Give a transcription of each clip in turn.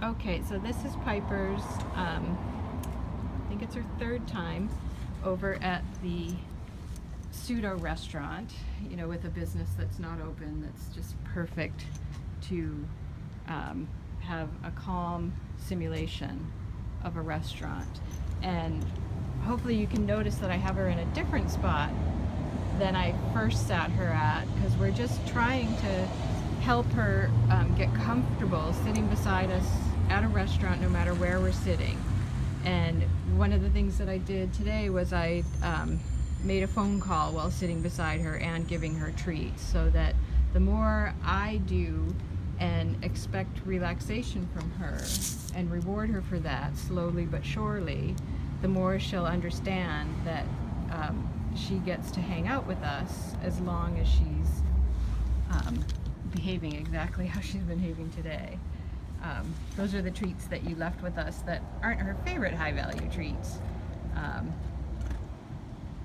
Okay, so this is Piper's, I think it's her third time over at the pseudo restaurant, you know, with a business that's not open, that's just perfect to have a calm simulation of a restaurant. And hopefully you can notice that I have her in a different spot than I first sat her at, because we're just trying to help her get comfortable sitting beside us at a restaurant no matter where we're sitting. And one of the things that I did today was I made a phone call while sitting beside her and giving her treats, so that the more I do and expect relaxation from her and reward her for that slowly but surely, the more she'll understand that she gets to hang out with us as long as she's behaving exactly how she's been behaving today. Those are the treats that you left with us that aren't her favorite high-value treats.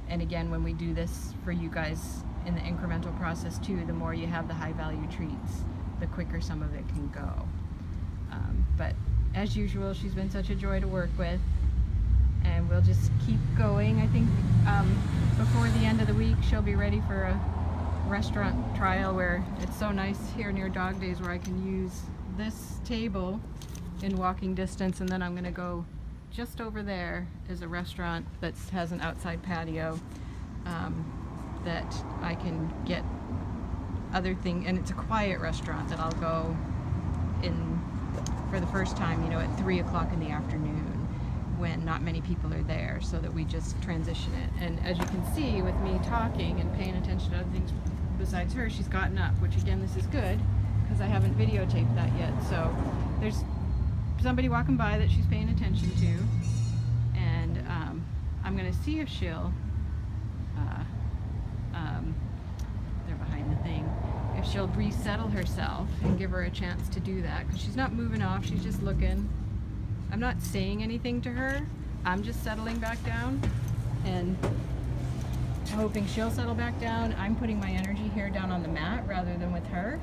And again, when we do this for you guys in the incremental process too, the more you have the high-value treats, the quicker some of it can go. But as usual, she's been such a joy to work with, and we'll just keep going. I think before the end of the week, she'll be ready for a restaurant trial where it's so nice here near Dog Days where I can use this table in walking distance, and then I'm going to go just over there is a restaurant that has an outside patio that I can get other things, and it's a quiet restaurant that I'll go in for the first time, you know, at 3 o'clock in the afternoon when not many people are there, so that we just transition it. And as you can see with me talking and paying attention to other things besides her, she's gotten up, which again, this is good because I haven't videotaped that yet. So there's somebody walking by that she's paying attention to, and I'm gonna see if she'll they're behind the thing, if she'll resettle herself and give her a chance to do that, because she's not moving off, she's just looking. I'm not saying anything to her, I'm just settling back down and hoping she'll settle back down. I'm putting my energy here down on the mat rather than with her,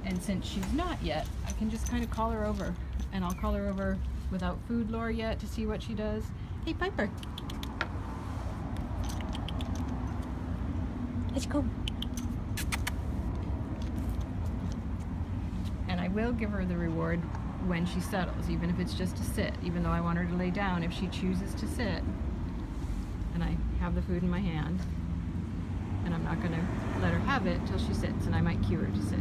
and since she's not yet, I can just kind of call her over, and I'll call her over without food lure yet to see what she does. Hey Piper, let's go. And I will give her the reward when she settles, even if it's just to sit, even though I want her to lay down. If she chooses to sit and I have the food in my hand, and I'm not going to let her have it till she sits, and I might cue her to sit.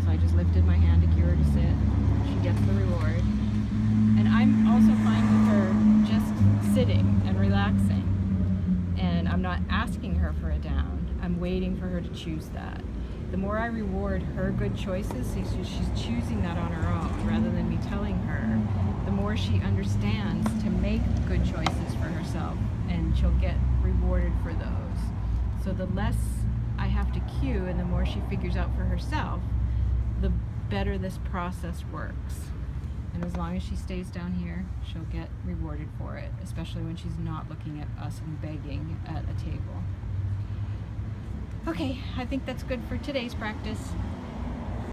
So I just lifted my hand to cue her to sit. She gets the reward. And I'm also fine with her just sitting and relaxing, and I'm not asking her for a down. I'm waiting for her to choose that. The more I reward her good choices, so she's choosing that on her own rather than me telling her, the more she understands to make good choices for herself, and she'll get rewarded for those. So the less I have to cue and the more she figures out for herself, the better this process works. And as long as she stays down here, she'll get rewarded for it, especially when she's not looking at us and begging at a table. Okay, I think that's good for today's practice.